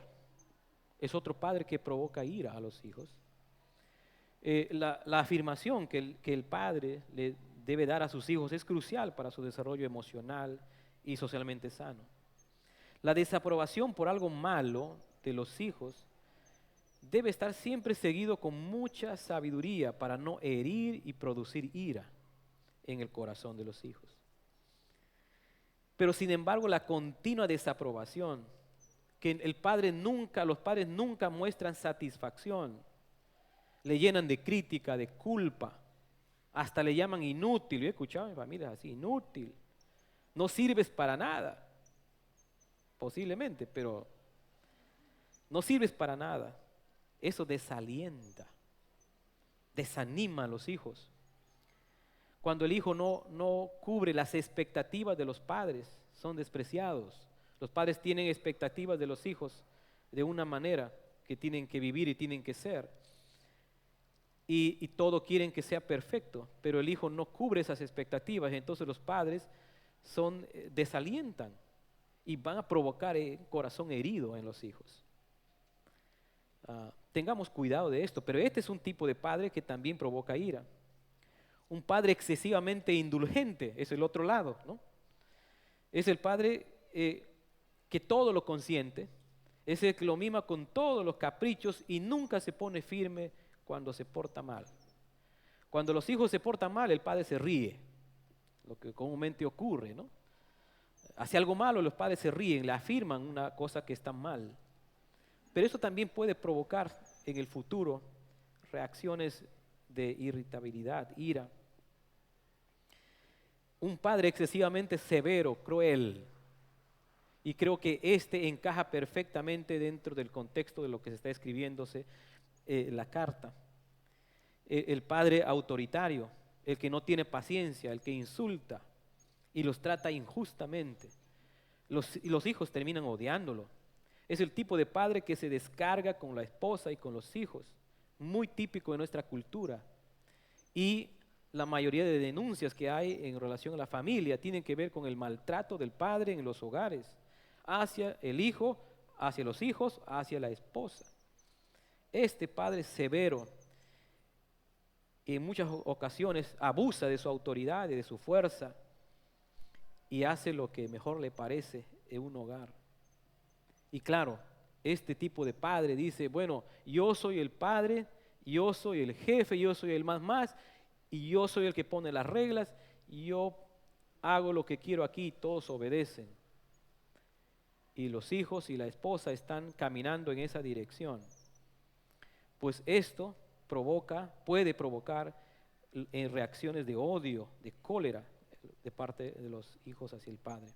es otro padre que provoca ira a los hijos. La afirmación que el padre le debe dar a sus hijos es crucial para su desarrollo emocional y socialmente sano. La desaprobación por algo malo de los hijos debe estar siempre seguido con mucha sabiduría para no herir y producir ira en el corazón de los hijos. Pero sin embargo, la continua desaprobación, que los padres nunca muestran satisfacción, le llenan de crítica, de culpa, hasta le llaman inútil. Yo he escuchado a mi familia así, inútil, no sirves para nada, posiblemente, pero no sirves para nada. Eso desalienta, desanima a los hijos. Cuando el hijo no cubre las expectativas de los padres, son despreciados. Los padres tienen expectativas de los hijos de una manera que tienen que vivir y tienen que ser. Y todo quieren que sea perfecto, pero el hijo no cubre esas expectativas, entonces los padres desalientan y van a provocar corazón herido en los hijos. tengamos cuidado de esto, pero este es un tipo de padre que también provoca ira. Un padre excesivamente indulgente es el otro lado, ¿no? Es el padre que todo lo consiente, es el que lo mima con todos los caprichos y nunca se pone firme cuando se porta mal. Cuando los hijos se portan mal, el padre se ríe, lo que comúnmente ocurre, ¿no? Hace algo malo, los padres se ríen, le afirman una cosa que está mal. Pero eso también puede provocar en el futuro reacciones de irritabilidad, ira. Un padre excesivamente severo, cruel. Y creo que este encaja perfectamente dentro del contexto de lo que se está escribiéndose la carta. El padre autoritario, el que no tiene paciencia, el que insulta y los trata injustamente. Los hijos terminan odiándolo. Es el tipo de padre que se descarga con la esposa y con los hijos, muy típico de nuestra cultura. Y la mayoría de denuncias que hay en relación a la familia tienen que ver con el maltrato del padre en los hogares, hacia el hijo, hacia los hijos, hacia la esposa. Este padre severo en muchas ocasiones abusa de su autoridad y de su fuerza y hace lo que mejor le parece en un hogar. Y claro, este tipo de padre dice, bueno, yo soy el padre, yo soy el jefe, yo soy el más, y yo soy el que pone las reglas, y yo hago lo que quiero aquí, todos obedecen. Y los hijos y la esposa están caminando en esa dirección. Pues esto puede provocar reacciones de odio, de cólera de parte de los hijos hacia el padre.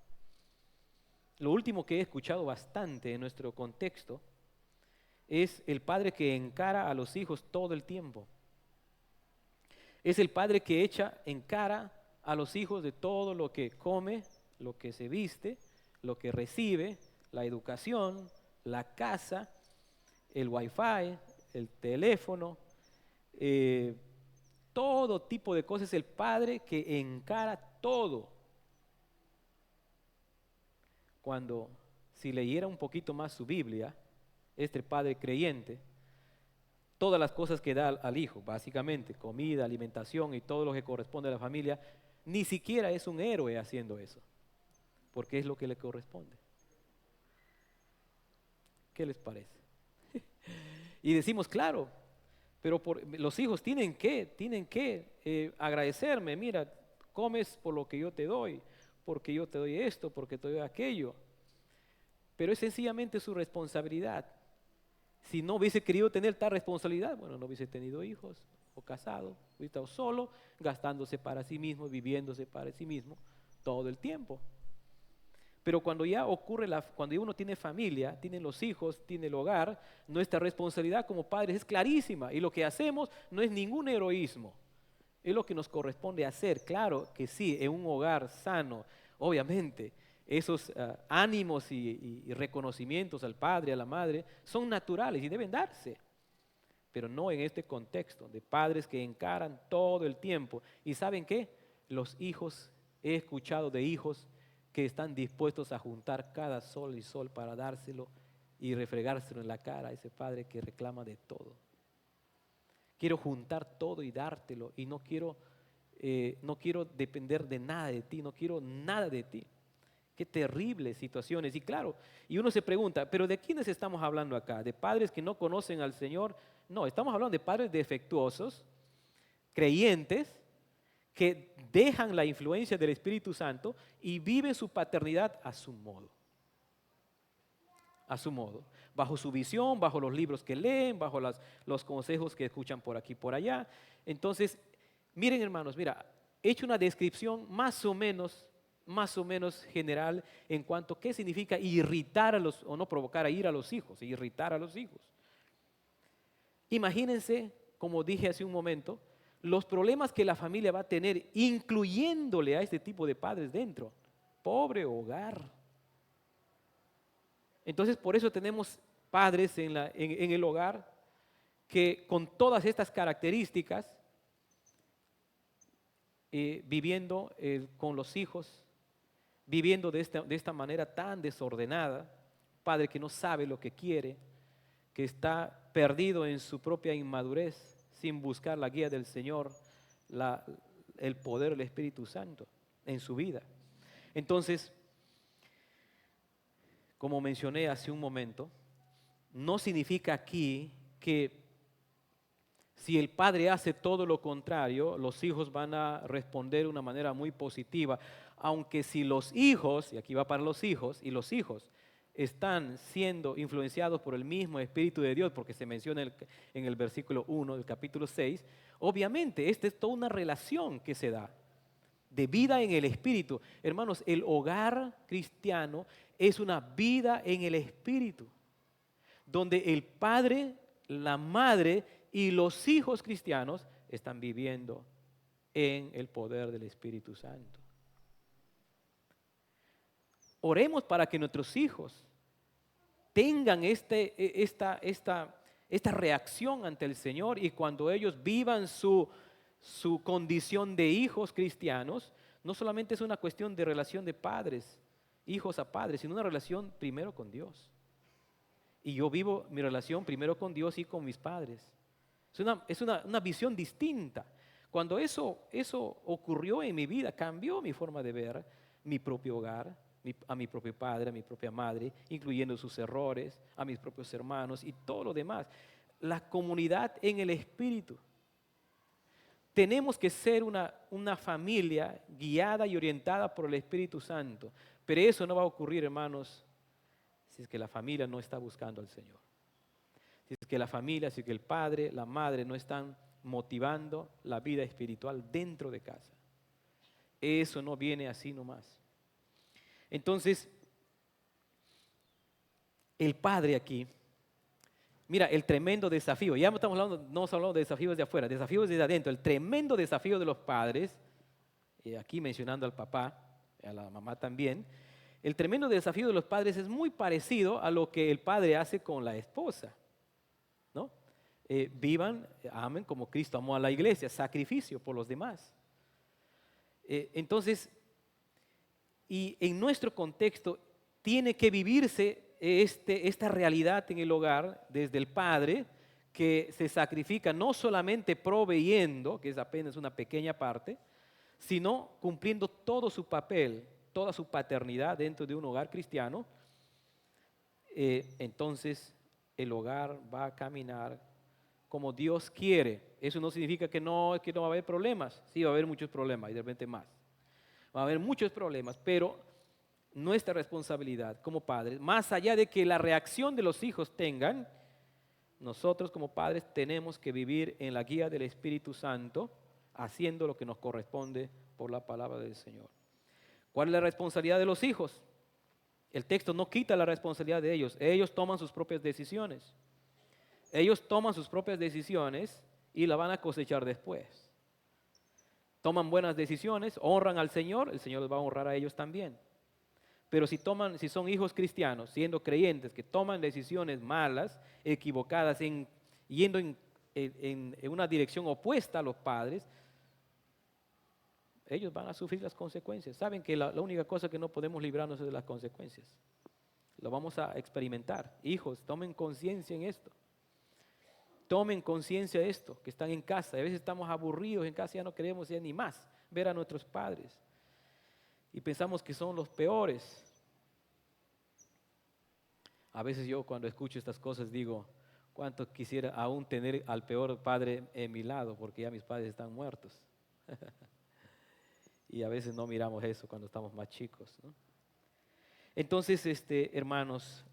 Lo último que he escuchado bastante en nuestro contexto es el padre que encara a los hijos todo el tiempo. Es el padre que echa en cara a los hijos de todo lo que come, lo que se viste, lo que recibe, la educación, la casa, el wifi, el teléfono, todo tipo de cosas. Es el padre que encara todo. Cuando, si leyera un poquito más su Biblia, este padre creyente, todas las cosas que da al hijo, básicamente, comida, alimentación y todo lo que corresponde a la familia, ni siquiera es un héroe haciendo eso, porque es lo que le corresponde. ¿Qué les parece? Y decimos, claro, pero los hijos tienen que agradecerme, mira, comes por lo que yo te doy, porque yo te doy esto, porque te doy aquello. Pero es sencillamente su responsabilidad. Si no hubiese querido tener tal responsabilidad, bueno, no hubiese tenido hijos o casado, hubiese estado solo, gastándose para sí mismo, viviéndose para sí mismo todo el tiempo. Pero cuando ya ocurre, cuando uno tiene familia, tiene los hijos, tiene el hogar, nuestra responsabilidad como padres es clarísima y lo que hacemos no es ningún heroísmo. Es lo que nos corresponde hacer. Claro que sí, en un hogar sano, obviamente, esos ánimos y reconocimientos al padre, a la madre, son naturales y deben darse. Pero no en este contexto de padres que encaran todo el tiempo. ¿Y saben qué? Los hijos, he escuchado de hijos que están dispuestos a juntar cada sol y sol para dárselo y refregárselo en la cara a ese padre que reclama de todo. Quiero juntar todo y dártelo y no quiero depender de nada de ti, no quiero nada de ti. Qué terribles situaciones. Y claro, y uno se pregunta, ¿pero de quiénes estamos hablando acá? ¿De padres que no conocen al Señor? No, estamos hablando de padres defectuosos, creyentes, que dejan la influencia del Espíritu Santo y viven su paternidad a su modo. A su modo, bajo su visión, bajo los libros que leen, bajo los consejos que escuchan por aquí y por allá. Entonces, miren hermanos, mira, he hecho una descripción más o menos general en cuanto a qué significa irritar o no provocar a ira a los hijos, irritar a los hijos. Imagínense, como dije hace un momento, los problemas que la familia va a tener, incluyéndole a este tipo de padres dentro. Pobre hogar. Entonces, por eso tenemos padres en el hogar que con todas estas características, viviendo con los hijos, viviendo de esta manera tan desordenada, padre que no sabe lo que quiere, que está perdido en su propia inmadurez, sin buscar la guía del Señor, el poder del Espíritu Santo en su vida. Entonces, como mencioné hace un momento, no significa aquí que si el padre hace todo lo contrario, los hijos van a responder de una manera muy positiva, aunque si los hijos, y aquí va para los hijos, y los hijos están siendo influenciados por el mismo Espíritu de Dios, porque se menciona en el versículo 1 del capítulo 6, obviamente esta es toda una relación que se da de vida en el Espíritu. Hermanos, el hogar cristiano es una vida en el Espíritu, donde el padre, la madre y los hijos cristianos están viviendo en el poder del Espíritu Santo. Oremos para que nuestros hijos tengan esta reacción ante el Señor, y cuando ellos vivan su condición de hijos cristianos, no solamente es una cuestión de relación de padres, hijos a padres, sino una relación primero con Dios. Y yo vivo mi relación primero con Dios y con mis padres. Es una visión distinta. Cuando eso ocurrió en mi vida, cambió mi forma de ver mi propio hogar, a mi propio padre, a mi propia madre, incluyendo sus errores, a mis propios hermanos y todo lo demás. La comunidad en el Espíritu. Tenemos que ser una familia guiada y orientada por el Espíritu Santo. Pero eso no va a ocurrir, hermanos, si es que la familia no está buscando al Señor. Si es que la familia, si es que el padre, la madre no están motivando la vida espiritual dentro de casa. Eso no viene así nomás. Entonces, el padre aquí, mira, el tremendo desafío, ya no estamos hablando de desafíos de afuera, desafíos desde adentro, el tremendo desafío de los padres, y aquí mencionando al papá, a la mamá también, el tremendo desafío de los padres es muy parecido a lo que el padre hace con la esposa, ¿no? Vivan, amen como Cristo amó a la iglesia, sacrificio por los demás. Entonces, y en nuestro contexto tiene que vivirse esta realidad en el hogar desde el padre, que se sacrifica no solamente proveyendo, que es apenas una pequeña parte, sino cumpliendo todo su papel, toda su paternidad dentro de un hogar cristiano. Entonces el hogar va a caminar como Dios quiere. Eso no significa que no va a haber problemas. Sí, va a haber muchos problemas y de repente más. Va a haber muchos problemas, pero nuestra responsabilidad como padres, más allá de que la reacción de los hijos tengan, nosotros como padres tenemos que vivir en la guía del Espíritu Santo, haciendo lo que nos corresponde por la palabra del Señor. ¿Cuál es la responsabilidad de los hijos? El texto no quita la responsabilidad de ellos. Ellos toman sus propias decisiones. Ellos toman sus propias decisiones y la van a cosechar después. Toman buenas decisiones, honran al Señor, el Señor les va a honrar a ellos también. Pero si son hijos cristianos, siendo creyentes, que toman decisiones malas, equivocadas, yendo en una dirección opuesta a los padres, ellos van a sufrir las consecuencias. Saben que la única cosa que no podemos librarnos es de las consecuencias. Lo vamos a experimentar. Hijos, tomen conciencia en esto. Tomen conciencia de esto, que están en casa. A veces estamos aburridos en casa, ya no queremos ya ni más ver a nuestros padres. Y pensamos que son los peores. A veces yo cuando escucho estas cosas digo, cuánto quisiera aún tener al peor padre en mi lado, porque ya mis padres están muertos. Y a veces no miramos eso cuando estamos más chicos, ¿no? Entonces, hermanos,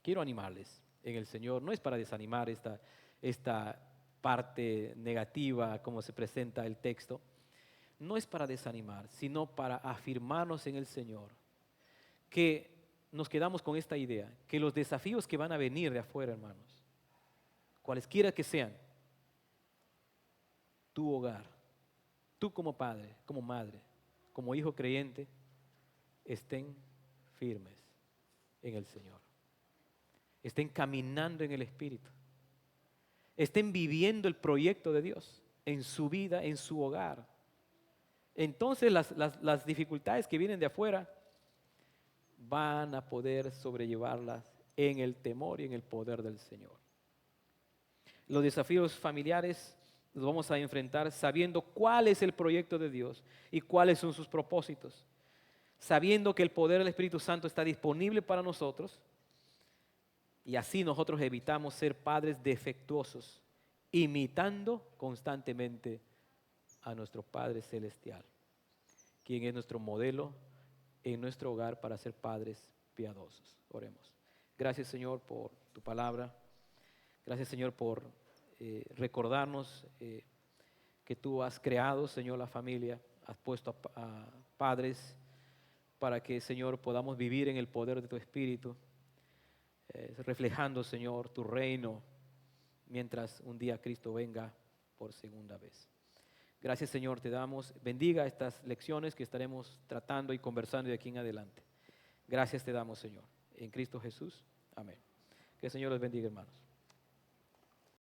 quiero animarles en el Señor. No es para desanimar esta parte negativa como se presenta el texto. No es para desanimar, sino para afirmarnos en el Señor, que nos quedamos con esta idea, que los desafíos que van a venir de afuera, hermanos, cualesquiera que sean, tu hogar, tú como padre, como madre, como hijo creyente, estén firmes en el Señor. Estén caminando en el Espíritu. Estén viviendo el proyecto de Dios en su vida, en su hogar. Entonces las dificultades que vienen de afuera van a poder sobrellevarlas en el temor y en el poder del Señor. Los desafíos familiares los vamos a enfrentar sabiendo cuál es el proyecto de Dios y cuáles son sus propósitos. Sabiendo que el poder del Espíritu Santo está disponible para nosotros, y así nosotros evitamos ser padres defectuosos, imitando constantemente a nuestro Padre Celestial, quien es nuestro modelo en nuestro hogar para ser padres piadosos. Oremos. Gracias, Señor, por tu palabra. Gracias, Señor, por recordarnos que tú has creado, Señor, la familia, has puesto a padres para que, Señor, podamos vivir en el poder de tu Espíritu, reflejando, Señor, tu reino, mientras un día Cristo venga por segunda vez. Gracias, Señor, te damos. Bendiga estas lecciones que estaremos tratando y conversando de aquí en adelante. Gracias te damos, Señor. En Cristo Jesús. Amén. Que el Señor los bendiga, hermanos.